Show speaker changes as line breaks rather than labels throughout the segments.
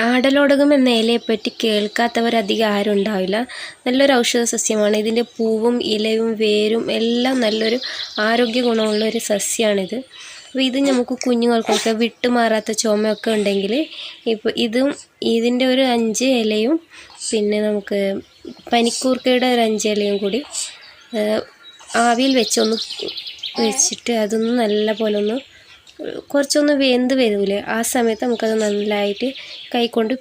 ആടലോടകം എന്ന ഇലയെപ്പറ്റി കേൾക്കാത്തവരധികം ആരും ഉണ്ടാവില്ല. നല്ലൊരു ഔഷധ സസ്യമാണ്. ഇതിൻ്റെ പൂവും ഇലയും വേരും എല്ലാം നല്ലൊരു ആരോഗ്യ ഗുണമുള്ളൊരു സസ്യമാണിത്. അപ്പോൾ ഇത് നമുക്ക് കുഞ്ഞുങ്ങൾക്കൊക്കെ വിട്ടുമാറാത്ത ചുമയൊക്കെ ഉണ്ടെങ്കിൽ ഇപ്പോൾ ഇതിൻ്റെ ഒരു 5 ഇലയും പിന്നെ നമുക്ക് പനിക്കൂർക്കയുടെ ഒരു 5 ഇലയും കൂടി ആവിയിൽ വെച്ചിട്ട് അതൊന്ന് നല്ല പോലെ ഒന്ന് കുറച്ചൊന്ന് വെന്ത് വരൂലേ, ആ സമയത്ത് നമുക്കത് നല്ലതായിട്ട് കൈകൊണ്ട്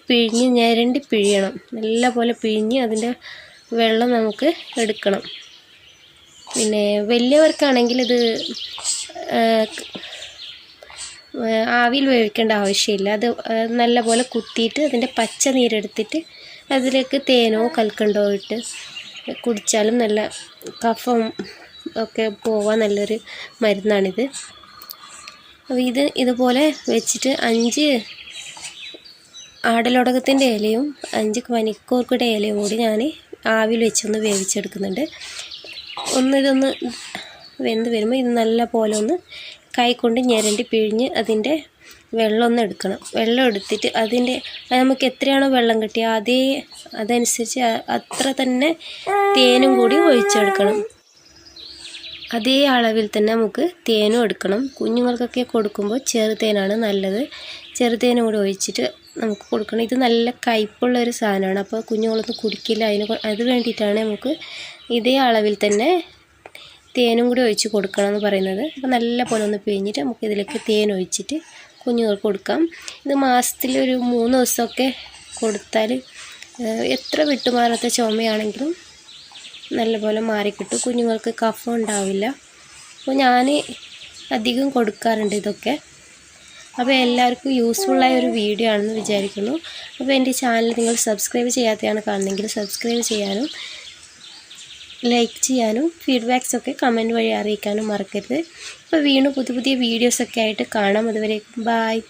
ഞരണ്ടി പിഴിയണം. നല്ല പോലെ പിഴിഞ്ഞ് അതിൻ്റെ വെള്ളം നമുക്ക് എടുക്കണം. പിന്നെ വലിയവർക്കാണെങ്കിൽ ഇത് ആവിയിൽ വേവിക്കേണ്ട ആവശ്യമില്ല. അത് നല്ല പോലെ കുത്തിയിട്ട് അതിൻ്റെ പച്ച നീരെടുത്തിട്ട് അതിലേക്ക് തേനോ കൽക്കണ്ടോ ഇട്ട് കുടിച്ചാലും നല്ല കഫം ഒക്കെ പോവാൻ നല്ലൊരു മരുന്നാണിത്. അപ്പോൾ ഇതുപോലെ വെച്ചിട്ട് 5 ആടലോടകത്തിൻ്റെ ഇലയും 5 പനിക്കൂർക്കയുടെ ഇലയും കൂടി ഞാൻ ആവിയിൽ വെച്ചൊന്ന് വേവിച്ചെടുക്കുന്നുണ്ട്. ഇതൊന്ന് വെന്ത് വരുമ്പോൾ ഇത് നല്ല പോലെ ഒന്ന് കൈകൊണ്ട് ഞരണ്ടി പിഴിഞ്ഞ് അതിൻ്റെ വെള്ളം ഒന്ന് എടുക്കണം. വെള്ളം എടുത്തിട്ട് നമുക്ക് എത്രയാണോ വെള്ളം കിട്ടിയത് അതനുസരിച്ച് അത്ര തന്നെ തേനും കൂടി ഒഴിച്ചെടുക്കണം. അതേ അളവിൽ തന്നെ നമുക്ക് തേനും എടുക്കണം. കുഞ്ഞുങ്ങൾക്കൊക്കെ കൊടുക്കുമ്പോൾ ചെറുതേനാണ് നല്ലത്. ചെറുതേനും കൂടി ഒഴിച്ചിട്ട് നമുക്ക് കൊടുക്കണം. ഇത് നല്ല കയ്പുള്ളൊരു സാധനമാണ്, അപ്പോൾ കുഞ്ഞുങ്ങളൊന്നും കുടിക്കില്ല. അത് വേണ്ടിയിട്ടാണ് നമുക്ക് ഇതേ അളവിൽ തന്നെ തേനും കൂടി ഒഴിച്ച് കൊടുക്കണം എന്ന് പറയുന്നത്. അപ്പോൾ നല്ല പോലെ ഒന്ന് പിഴിഞ്ഞിട്ട് നമുക്ക് ഇതിലേക്ക് തേൻ ഒഴിച്ചിട്ട് കുഞ്ഞുങ്ങൾക്ക് കൊടുക്കാം. ഇത് മാസത്തിലൊരു 3 ദിവസമൊക്കെ കൊടുത്താൽ എത്ര വിട്ടുമാറാത്ത ചുമയാണെങ്കിലും നല്ലപോലെ മാറിക്കിട്ടും. കുഞ്ഞുങ്ങൾക്ക് കഫം ഉണ്ടാവില്ല. അപ്പോൾ ഞാൻ അധികം കൊടുക്കാറുണ്ട് ഇതൊക്കെ. അപ്പോൾ എല്ലാവർക്കും യൂസ്ഫുള്ളായ ഒരു വീഡിയോ ആണെന്ന് വിചാരിക്കുന്നു. അപ്പോൾ എൻ്റെ ചാനൽ നിങ്ങൾ സബ്സ്ക്രൈബ് ചെയ്യാത്തതാണ് കാണുന്നതെങ്കിൽ സബ്സ്ക്രൈബ് ചെയ്യാനും ലൈക്ക് ചെയ്യാനും ഫീഡ്ബാക്സൊക്കെ കമൻറ്റ് വഴി അറിയിക്കാനും മറക്കരുത്. അപ്പോൾ വീണ്ടും പുതിയ വീഡിയോസൊക്കെ ആയിട്ട് കാണാം. അതുവരേക്കും ബായ്.